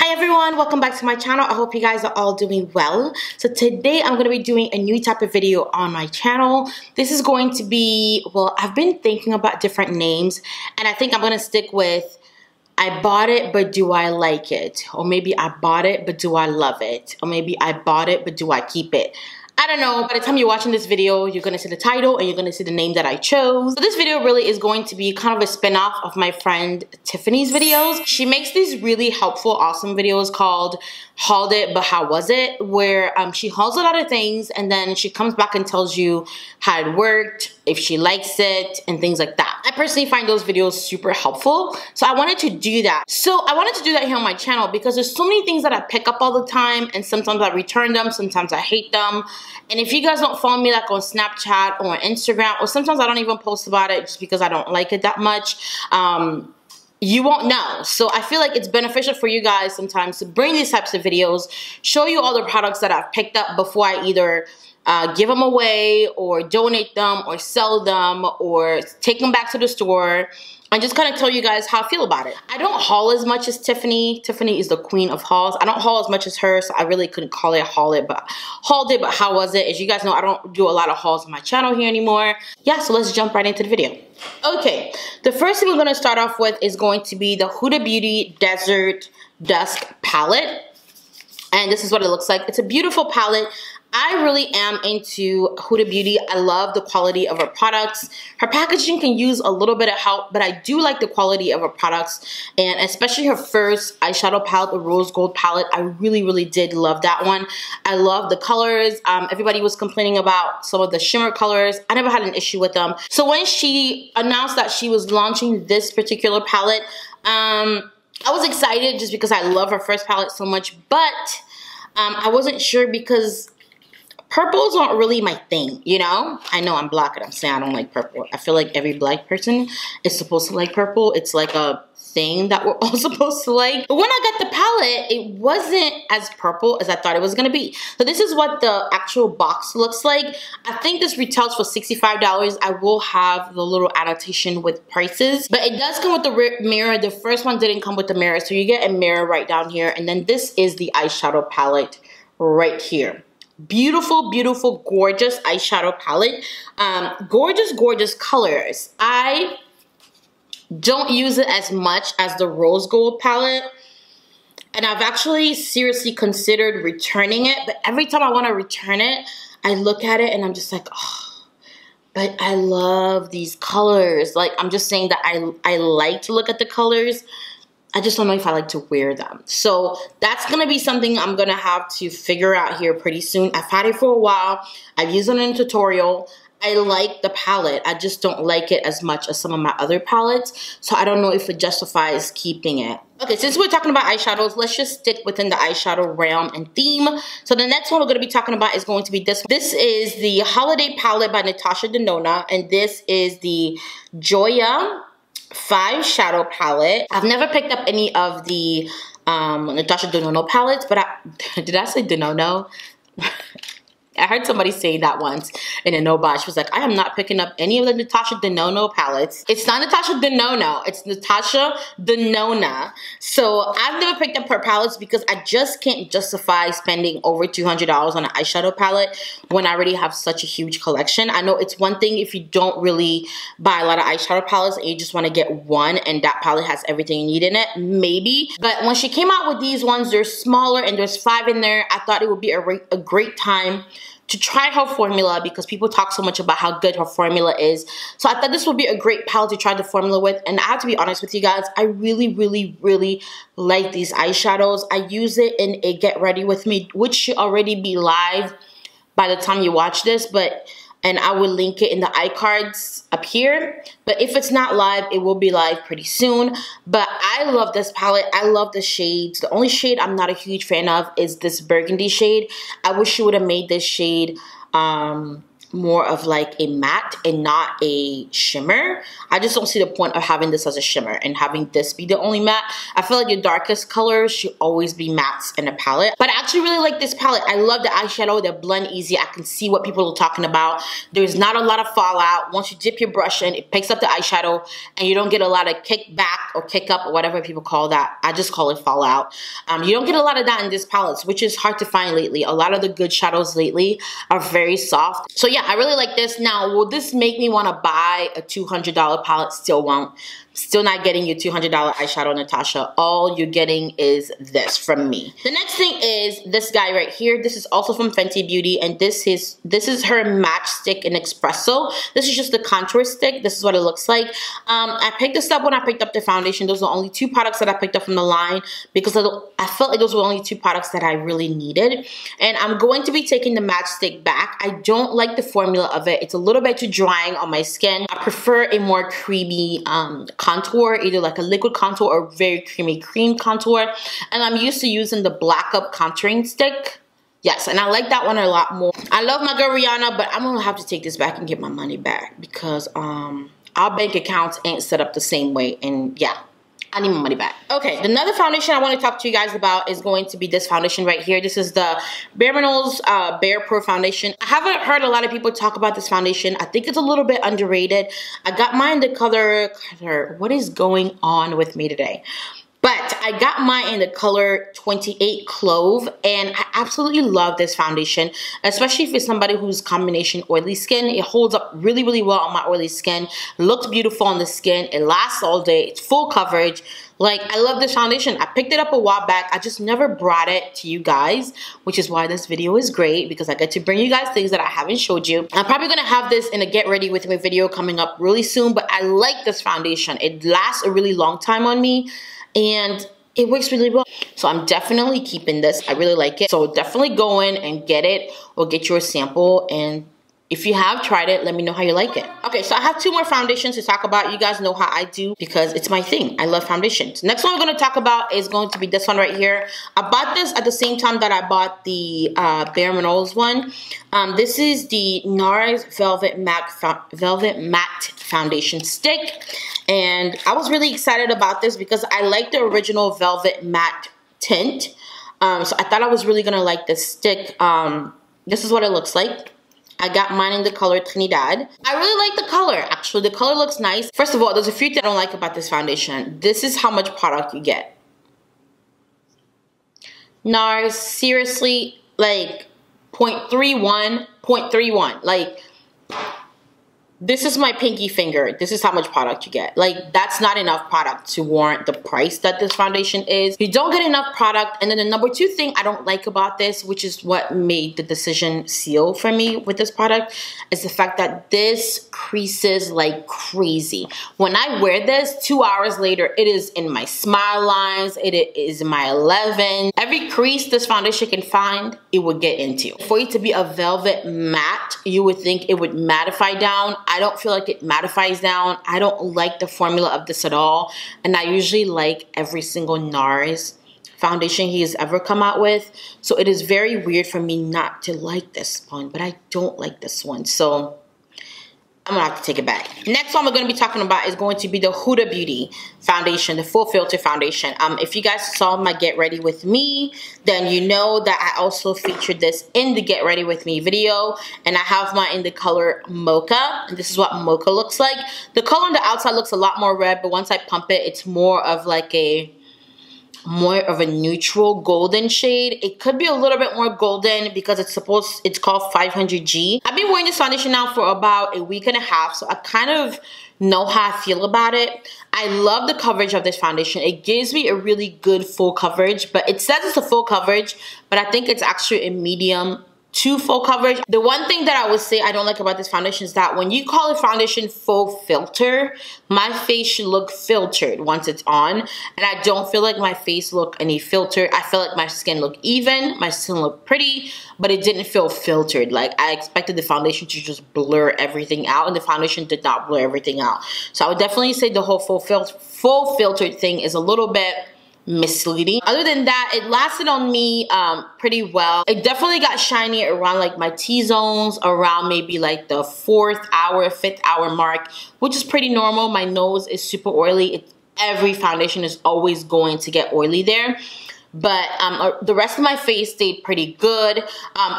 Hi everyone, welcome back to my channel. I hope you guys are all doing well. So today I'm going to be doing a new type of video on my channel. This is going to be, well, I've been thinking about different names and I think I'm going to stick with I bought it, but do I like it? Or maybe I bought it, but do I love it? Or maybe I bought it, but do I keep it? I don't know. By the time you're watching this video, you're going to see the title and you're going to see the name that I chose. So this video really is going to be kind of a spin-off of my friend Tiffany's videos. She makes these really helpful, awesome videos called Hauled It, But How Was It? Where she hauls a lot of things and then she comes back and tells you how it worked, if she likes it, and things like that. I personally find those videos super helpful. So I wanted to do that. So I wanted to do that here on my channel because there's so many things that I pick up all the time and sometimes I return them, sometimes I hate them. And if you guys don't follow me like on Snapchat or on Instagram, or sometimes I don't even post about it just because I don't like it that much, you won't know. So I feel like it's beneficial for you guys sometimes to bring these types of videos, show you all the products that I've picked up before I either give them away or donate them or sell them or take them back to the store and just kind of tell you guys how I feel about it. I don't haul as much as Tiffany. Tiffany is the queen of hauls. I don't haul as much as her, so I really couldn't call it hauled it, but how was it? As you guys know, I don't do a lot of hauls on my channel here anymore. Yeah, so let's jump right into the video. Okay, the first thing we're going to start off with is going to be the Huda Beauty Desert Dusk palette. And this is what it looks like. It's a beautiful palette. I really am into Huda Beauty. I love the quality of her products. Her packaging can use a little bit of help, but I do like the quality of her products, and especially her first eyeshadow palette, the Rose Gold palette. I really did love that one. I love the colors. Everybody was complaining about some of the shimmer colors. I never had an issue with them. So when she announced that she was launching this particular palette, I was excited just because I love her first palette so much, but I wasn't sure because purples aren't really my thing, you know? I know I'm black and I'm saying I don't like purple. I feel like every black person is supposed to like purple. It's like a thing that we're all supposed to like. But when I got the palette, it wasn't as purple as I thought it was gonna be. So this is what the actual box looks like. I think this retails for $65. I will have the little annotation with prices. But it does come with the mirror. The first one didn't come with the mirror. So you get a mirror right down here. And then this is the eyeshadow palette right here. Beautiful, gorgeous eyeshadow palette. Gorgeous colors. I don't use it as much as the Rose Gold palette, and I've actually seriously considered returning it, but every time I want to return it, I look at it and I'm just like, oh, but I love these colors. Like, I'm just saying that I like to look at the colors. I just don't know if I like to wear them. So that's going to be something I'm going to have to figure out here pretty soon. I've had it for a while. I've used it in a tutorial. I like the palette. I just don't like it as much as some of my other palettes. So I don't know if it justifies keeping it. Okay, since we're talking about eyeshadows, let's just stick within the eyeshadow realm and theme. So the next one we're going to be talking about is going to be this. This is the Holiday Palette by Natasha Venona. And this is the Joya 5 shadow palette. I've never picked up any of the Natasha Venona palettes, but did I say Venona? I heard somebody say that once in a no-buy. She was like, I am not picking up any of the Natasha Venona palettes. It's not Natasha Venona, it's Natasha Venona. So I've never picked up her palettes because I just can't justify spending over $200 on an eyeshadow palette when I already have such a huge collection. I know it's one thing if you don't really buy a lot of eyeshadow palettes and you just want to get one and that palette has everything you need in it, maybe. But when she came out with these ones, they're smaller and there's 5 in there. I thought it would be a great time to try her formula because people talk so much about how good her formula is. So I thought this would be a great palette to try the formula with. And I have to be honest with you guys, I really like these eyeshadows. I use it in a Get Ready With Me, which should already be live by the time you watch this, and I will link it in the iCards up here. But if it's not live, it will be live pretty soon. But I love this palette. I love the shades. The only shade I'm not a huge fan of is this burgundy shade. I wish she would have made this shade more of like a matte and not a shimmer. I just don't see the point of having this as a shimmer and having this be the only matte. I feel like your darkest colors should always be mattes in a palette. But I actually really like this palette. I love the eyeshadow. They blend easy. I can see what people are talking about. There's not a lot of fallout. Once you dip your brush in, it picks up the eyeshadow and you don't get a lot of kickback or kick up or whatever people call that. I just call it fallout. You don't get a lot of that in this palette, which is hard to find lately. A lot of the good shadows lately are very soft. So yeah, I really like this. Now, will this make me want to buy a $200 palette? Still won't. Still not getting your $200 eyeshadow, Natasha. All you're getting is this from me. The next thing is this guy right here. This is also from Fenty Beauty, and this is her matchstick in espresso. This is just the contour stick. This is what it looks like. I picked this up when I picked up the foundation. Those are the only two products that I picked up from the line because I felt like those were the only two products that I really needed. And I'm going to be taking the matchstick back. I don't like the formula of it. It's a little bit too drying on my skin. I prefer a more creamy contour, either like a liquid contour or very creamy cream contour. And I'm used to using the Black Up contouring stick. Yes, and I like that one a lot more. I love my girl Rihanna, but I'm gonna have to take this back and get my money back because our bank accounts ain't set up the same way, and yeah, I need my money back. Okay, another foundation I want to talk to you guys about is going to be this foundation right here. This is the Bare Minerals Bare Pro Foundation. I haven't heard a lot of people talk about this foundation. I think it's a little bit underrated. I got mine the color, what is going on with me today? But I got mine in the color 28 Clove, and I absolutely love this foundation, especially if it's somebody who's combination oily skin. It holds up really, really well on my oily skin. Looks beautiful on the skin. It lasts all day. It's full coverage. Like, I love this foundation. I picked it up a while back. I just never brought it to you guys, which is why this video is great, because I get to bring you guys things that I haven't showed you. I'm probably going to have this in a get ready with me video coming up really soon, but I like this foundation. It lasts a really long time on me, and it works really well. So I'm definitely keeping this. I really like it. So definitely go in and get it or get your sample. And if you have tried it, let me know how you like it. Okay, so I have two more foundations to talk about. You guys know how I do because it's my thing. I love foundations. Next one I'm going to talk about is going to be this one right here. I bought this at the same time that I bought the Bare Minerals one. This is the NARS Velvet Matte Foundation Stick. And I was really excited about this because I like the original Velvet Matte tint. So I thought I was really going to like this stick. This is what it looks like. I got mine in the color Trinidad. I really like the color, actually. The color looks nice. First of all, there's a few things I don't like about this foundation. This is how much product you get. NARS, seriously, like 0.31, 0.31. Like, this is my pinky finger. This is how much product you get. Like, that's not enough product to warrant the price that this foundation is. You don't get enough product. And then the number two thing I don't like about this, which is what made the decision seal for me with this product, is the fact that this creases like crazy. When I wear this, 2 hours later, it is in my smile lines. It is in my 11. Every crease this foundation can find, it would get into. For it to be a velvet matte, you would think it would mattify down. I don't feel like it mattifies down. I don't like the formula of this at all. And I usually like every single NARS foundation he has ever come out with. So it is very weird for me not to like this one, but I don't like this one. So I'm gonna have to take it back. Next one we're gonna be talking about is going to be the Huda Beauty foundation, the full filter foundation. If you guys saw my Get Ready With Me, then you know that I also featured this in the Get Ready With Me video, and I have mine in the color Mocha, and this is what Mocha looks like. The color on the outside looks a lot more red, but once I pump it, it's more of like a neutral golden shade. It could be a little bit more golden because it's called 500G. I've been wearing this foundation now for about a week and a half, so I kind of know how I feel about it. I love the coverage of this foundation. It gives me a really good full coverage, but it says it's a full coverage, but I think it's actually a medium to full coverage. The one thing that I would say I don't like about this foundation is that when you call a foundation full filter, my face should look filtered once it's on, and I don't feel like my face look any filtered. I feel like my skin look even, my skin look pretty, but it didn't feel filtered. Like, I expected the foundation to just blur everything out, and the foundation did not blur everything out. So I would definitely say the whole full filtered thing is a little bit misleading. Other than that, it lasted on me pretty well. It definitely got shiny around like my T-zones, around maybe like the 4th hour, 5th hour mark, which is pretty normal. My nose is super oily. Every foundation is always going to get oily there. But the rest of my face stayed pretty good.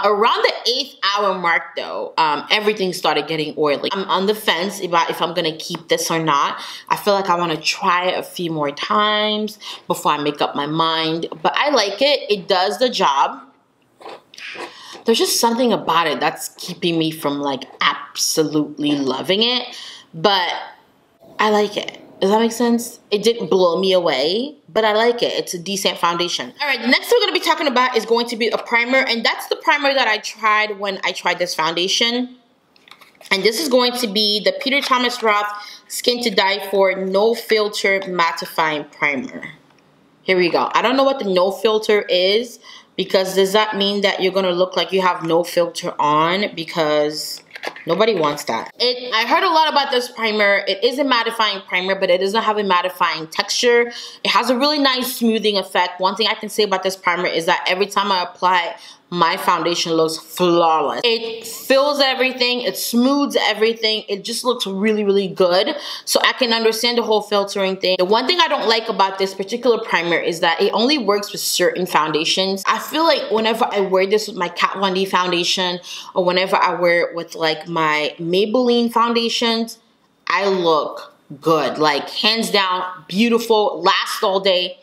Around the 8th hour mark though, everything started getting oily. I'm on the fence about if I'm gonna keep this or not. I feel like I wanna try it a few more times before I make up my mind. But I like it, it does the job. There's just something about it that's keeping me from like absolutely loving it. But I like it. Does that make sense? It didn't blow me away, but I like it. It's a decent foundation. All right, the next thing we're gonna be talking about is going to be a primer, and that's the primer that I tried when I tried this foundation. And this is going to be the Peter Thomas Roth Skin to Die For No Filter Mattifying Primer. Here we go. I don't know what the no filter is, because does that mean that you're gonna look like you have no filter on? Because nobody wants that. I heard a lot about this primer. It is a mattifying primer, but it doesn't have a mattifying texture. It has a really nice smoothing effect. One thing I can say about this primer is that every time I apply it, my foundation looks flawless. It fills everything, it smooths everything, it just looks really, really good. So I can understand the whole filtering thing. The one thing I don't like about this particular primer is that it only works with certain foundations. I feel like whenever I wear this with my Kat Von D foundation, or whenever I wear it with like my Maybelline foundations, I look good. Like hands down, beautiful, lasts all day.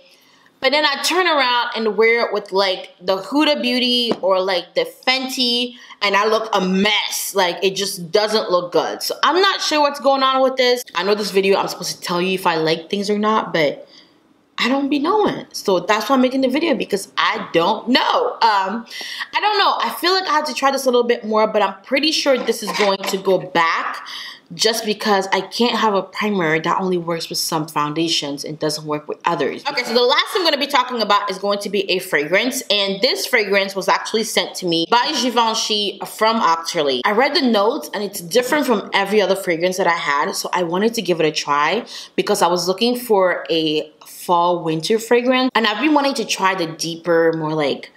But then I turn around and wear it with like the Huda Beauty or like the Fenty, and I look a mess. Like it just doesn't look good. So I'm not sure what's going on with this. I know this video I'm supposed to tell you if I like things or not, but I don't be knowing. So that's why I'm making the video, because I don't know. I don't know. I feel like I have to try this a little bit more, but I'm pretty sure this is going to go back, just because I can't have a primer that only works with some foundations and doesn't work with others. Okay, so the last thing I'm going to be talking about is going to be a fragrance, and this fragrance was actually sent to me by Givenchy from October. I read the notes and it's different from every other fragrance that I had, so I wanted to give it a try because I was looking for a fall winter fragrance, and I've been wanting to try the deeper, more like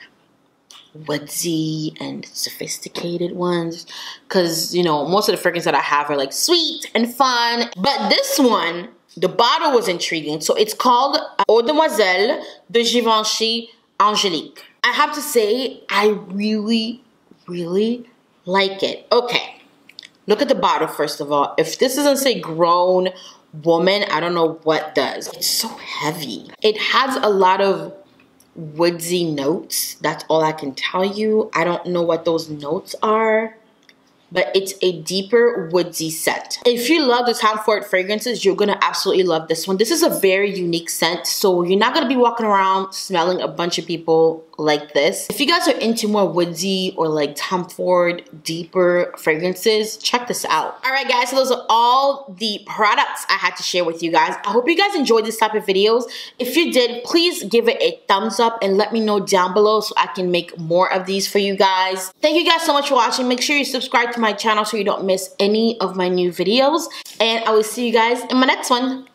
woodsy and sophisticated ones, because you know most of the fragrances that I have are like sweet and fun, but this one, the bottle was intriguing. So it's called Eau Demoiselle de Givenchy Angélique. I have to say I really like it. Okay, look at the bottle first of all. If this doesn't say grown woman, I don't know what does. It's so heavy. It has a lot of woodsy notes. That's all I can tell you. I don't know what those notes are, but it's a deeper woodsy scent. If you love the Tom Ford fragrances, you're gonna absolutely love this one. This is a very unique scent, so you're not gonna be walking around smelling a bunch of people like this. If you guys are into more woodsy or like Tom Ford deeper fragrances, check this out. All right guys, so those are all the products I had to share with you guys. I hope you guys enjoyed this type of videos. If you did, please give it a thumbs up and let me know down below so I can make more of these for you guys. Thank you guys so much for watching. Make sure you subscribe to my channel so you don't miss any of my new videos, and I will see you guys in my next one.